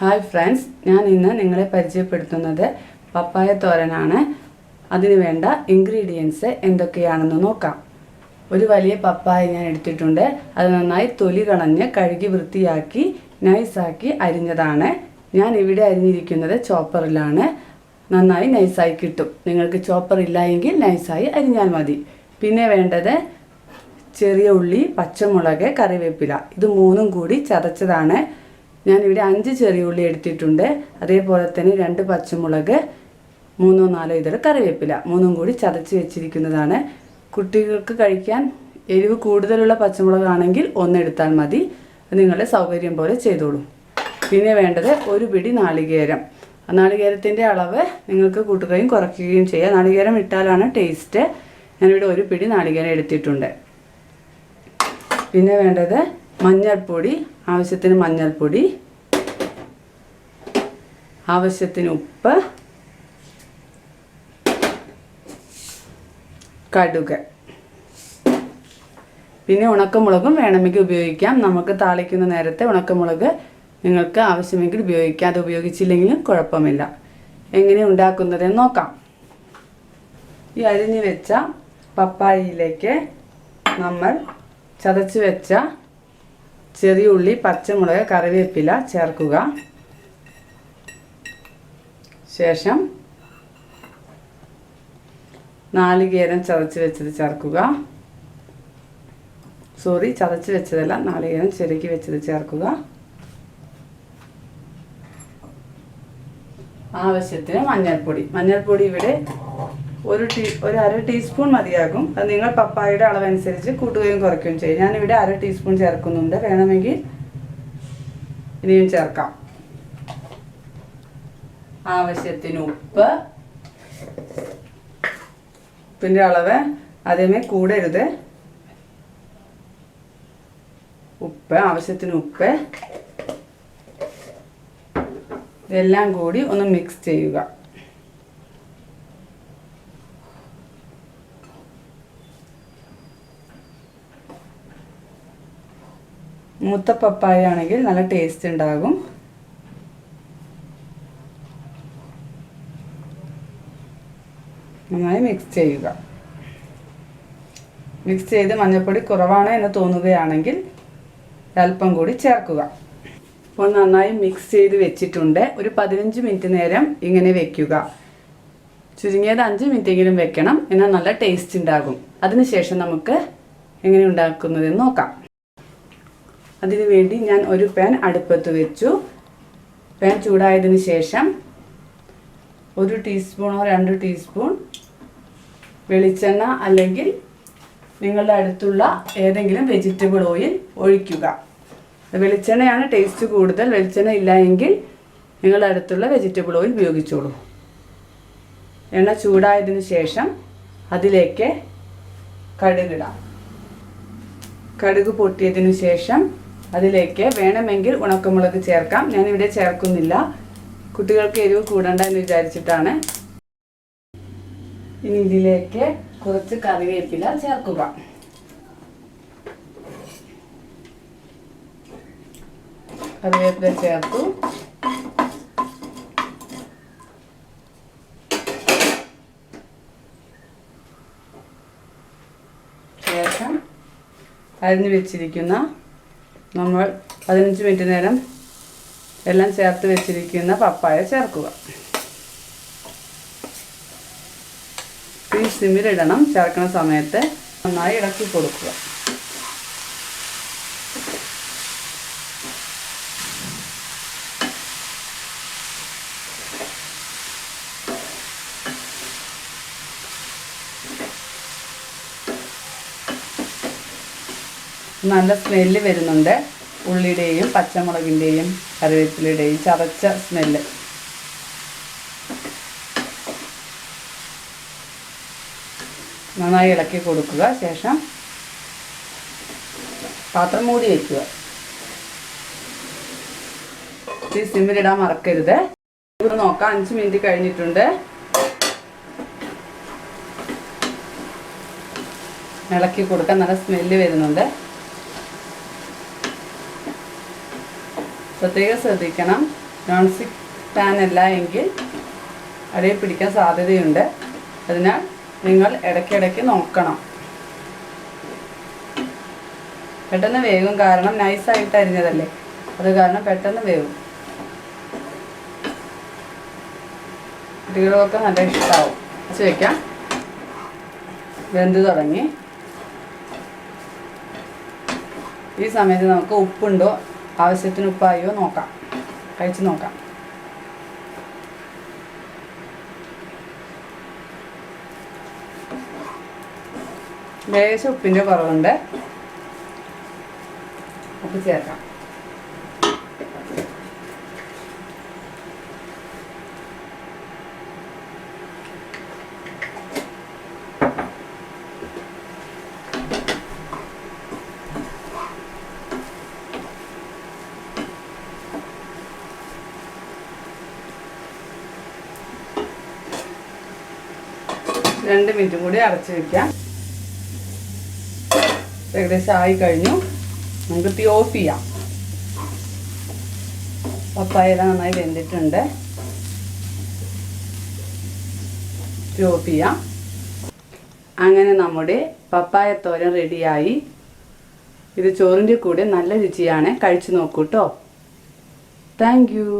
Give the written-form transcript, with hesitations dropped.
Hi friends, ഞാൻ ഇന്ന് നിങ്ങളെ പരിചയപ്പെടുത്തുന്നത് പപ്പായ തോരനാണ്. അതിനു വേണ്ട ഇൻഗ്രീഡിയൻസ് എന്തൊക്കെയാണെന്ന് നോക്കാം. ഒരു വലിയ പപ്പായ ഞാൻ എടുത്തിട്ടുണ്ട്. അത് നന്നായി തൊലി കളഞ്ഞ് കഴുകി വൃത്തിയാക്കി നൈസാക്കി അരിഞ്ഞതാണ്. ഞാൻ ഇവിടെ അരിഞ്ഞിരിക്കുന്നത് ചോപ്പറിലാണ്. നന്നായി നൈസായി കിട്ടും. നിങ്ങൾക്ക് ചോപ്പർ ഇല്ല എങ്കിൽ നൈസായി അരിഞ്ഞാൽ മതി. പിന്നെ വേണ്ടത് ചെറിയ ഉള്ളി, പച്ചമുളക്, കറിവേപ്പില. ഇത് മൂന്നും കൂടി ചതച്ചതാണ്. ഞാനിവിടെ 5 ചെറിയ ഉള്ളി എടുത്തിട്ടുണ്ട്. അതേപോലെ തന്നെ 2 പച്ചമുളക്, 3-4 ഇതൾ കറിവേപ്പില, മൂന്നും കൂടി ചതച്ച് വെച്ചിരിക്കുന്നതാണ്. കുട്ടികൾക്ക് കഴിക്കാൻ എരിവ് കൂടുതലുള്ള പച്ചമുളകാണെങ്കിൽ 1 എടുത്താൽ മതി. നിങ്ങളുടെ സൗകര്യം പോലെ ചെയ്തോളൂ. പിന്നെ വേണ്ടത് ഒരു പിടി നാളികേരം. നാളികേരത്തിൻ്റെ അളവ് നിങ്ങൾക്ക് കൂട്ടുകയും കുറയ്ക്കുകയും ചെയ്യാം. നാളികേരം ഇട്ടാലാണ് ടേസ്റ്റ്. ഞാനിവിടെ ഒരു പിടി നാളികേരം എടുത്തിട്ടുണ്ട്. പിന്നെ വേണ്ടത് മഞ്ഞൾപ്പൊടി, ആവശ്യത്തിന് മഞ്ഞൾപ്പൊടി, ആവശ്യത്തിന് ഉപ്പ്, കടുക്. പിന്നെ ഉണക്കമുളകും വേണമെങ്കിൽ ഉപയോഗിക്കാം. നമുക്ക് താളിക്കുന്ന നേരത്തെ ഉണക്കമുളക് നിങ്ങൾക്ക് ആവശ്യമെങ്കിൽ ഉപയോഗിക്കാം. അത് ഉപയോഗിച്ചില്ലെങ്കിലും കുഴപ്പമില്ല. എങ്ങനെ ഉണ്ടാക്കുന്നതെന്ന് നോക്കാം. ഈ അരിഞ്ഞു വെച്ച പപ്പായയിലേക്ക് നമ്മൾ ചതച്ച് വെച്ച ചെറിയ ഉള്ളി, പച്ചമുളക്, കറിവേപ്പില ചേർക്കുക. ശേഷം നാളികേരം ചതച്ച് വെച്ചത് ചേർക്കുക. ചതച്ച് വെച്ചതല്ല, നാളികേരം ചെറുക്കി വെച്ചത് ചേർക്കുക. ആവശ്യത്തിന് മഞ്ഞൾപ്പൊടി. മഞ്ഞൾപ്പൊടി ഇവിടെ ഒരു അര ടീസ്പൂൺ മതിയാകും. അത് നിങ്ങൾ പപ്പായയുടെ അളവനുസരിച്ച് കൂട്ടുകയും കുറയ്ക്കുകയും ചെയ്യും. ഞാനിവിടെ അര ടീസ്പൂൺ ചേർക്കുന്നുണ്ട്. വേണമെങ്കിൽ ഇനിയും ചേർക്കാം. ആവശ്യത്തിന് ഉപ്പ്. ഉപ്പിൻ്റെ അളവ് ആദ്യമേ കൂടരുത്. ആവശ്യത്തിന് ഉപ്പ്. ഇതെല്ലാം കൂടി ഒന്ന് മിക്സ് ചെയ്യുക. മൂത്ത പപ്പായ ആണെങ്കിൽ നല്ല ടേസ്റ്റ് ഉണ്ടാകും. നന്നായി മിക്സ് ചെയ്യുക. മിക്സ് ചെയ്ത് മഞ്ഞൾപ്പൊടി കുറവാണ് എന്ന് തോന്നുകയാണെങ്കിൽ അല്പം കൂടി ചേർക്കുക. അപ്പോൾ നന്നായി മിക്സ് ചെയ്ത് വെച്ചിട്ടുണ്ട്. ഒരു 15 മിനിറ്റ് നേരം ഇങ്ങനെ വെക്കുക. ചുരുങ്ങിയത് 5 മിനിറ്റെങ്കിലും വെക്കണം. എന്നാൽ നല്ല ടേസ്റ്റ് ഉണ്ടാകും. അതിനുശേഷം നമുക്ക് എങ്ങനെ ഉണ്ടാക്കുന്നതെന്ന് നോക്കാം. അതിനുവേണ്ടി ഞാൻ ഒരു പാൻ അടുപ്പത്ത് വെച്ചു. പാൻ ചൂടായതിനു ശേഷം 1 ടീസ്പൂണോ 2 ടീസ്പൂൺ വെളിച്ചെണ്ണ അല്ലെങ്കിൽ നിങ്ങളുടെ അടുത്തുള്ള ഏതെങ്കിലും വെജിറ്റബിൾ ഓയിൽ ഒഴിക്കുക. വെളിച്ചെണ്ണയാണ് ടേസ്റ്റ് കൂടുതൽ. വെളിച്ചെണ്ണ ഇല്ല എങ്കിൽ നിങ്ങളുടെ അടുത്തുള്ള വെജിറ്റബിൾ ഓയിൽ ഉപയോഗിച്ചോളൂ. എണ്ണ ചൂടായതിനു ശേഷം അതിലേക്ക് കടുകിടാം. കടുക് പൊട്ടിയതിനു ശേഷം അതിലേക്ക് വേണമെങ്കിൽ ഉണക്കമുളക് ചേർക്കാം. ഞാനിവിടെ ചേർക്കുന്നില്ല. കുട്ടികൾക്ക് എരിവ് കൂടണ്ട എന്ന് വിചാരിച്ചിട്ടാണ്. ഇനി ഇതിലേക്ക് കുറച്ച് കറിവേപ്പില ചേർക്കുക. കറിവേപ്പില ചേർത്തു. ശേഷം അരിഞ്ഞു വെച്ചിരിക്കുന്ന നമ്മൾ 15 മിനിറ്റ് നേരം എല്ലാം ചേർത്ത് വെച്ചിരിക്കുന്ന പപ്പായ ചേർക്കുക. ഈ സിമ്മിലിടണം. ചേർക്കുന്ന സമയത്ത് നന്നായി ഇളക്കി കൊടുക്കുക. നല്ല സ്മെല്ല് വരുന്നുണ്ട്. ഉള്ളിയുടെയും പച്ചമുളകിൻ്റെയും കറിവേപ്പിലയുടെയും ചതച്ച സ്മെല്ല്. നന്നായി ഇളക്കി കൊടുക്കുക. ശേഷം പാത്രം മൂടി വയ്ക്കുക. ഈ സിമ്മിലിടാൻ മറക്കരുത്. ഇത് നോക്കാം. 5 മിനിറ്റ് കഴിഞ്ഞിട്ടുണ്ട്. ഇളക്കി കൊടുക്കാൻ നല്ല സ്മെല്ല് വരുന്നുണ്ട്. പ്രത്യേകം ശ്രദ്ധിക്കണം, നോൺ സ്റ്റിക്ക് പാൻ അല്ല എങ്കിൽ അടിയിൽ പിടിക്കാൻ സാധ്യതയുണ്ട്. അതിനാൽ നിങ്ങൾ ഇടയ്ക്കിടയ്ക്ക് നോക്കണം. പെട്ടെന്ന് വേവും, കാരണം നൈസായിട്ട് അരിഞ്ഞതല്ലേ, അത് കാരണം പെട്ടെന്ന് വേവും. കുട്ടികൾക്കൊക്കെ നല്ല ഇഷ്ടമാവും. വെച്ച് വയ്ക്കാം. വെന്ത് തുടങ്ങി. ഈ സമയത്ത് നമുക്ക് ഉപ്പുണ്ടോ, ആവശ്യത്തിന് ഉപ്പായോ നോക്കാം, കഴിച്ച് നോക്കാം. ലേശം ഉപ്പിൻ്റെ കുറവുണ്ട്, ഉപ്പ് ചേർക്കാം. രണ്ട് മിനിറ്റും കൂടി അടച്ചു വയ്ക്കാം. ഏകദേശം ആയി കഴിഞ്ഞു. നമുക്ക് തീ ഓഫ് ചെയ്യാം. പപ്പായ നന്നായി വെന്തിട്ടുണ്ട്. തീ ഓഫ് ചെയ്യാം. അങ്ങനെ നമ്മുടെ പപ്പായ തോരൻ റെഡിയായി. ഇത് ചോറിൻ്റെ കൂടെ നല്ല രുചിയാണ്. കഴിച്ചു നോക്കൂ കേട്ടോ. Thank you.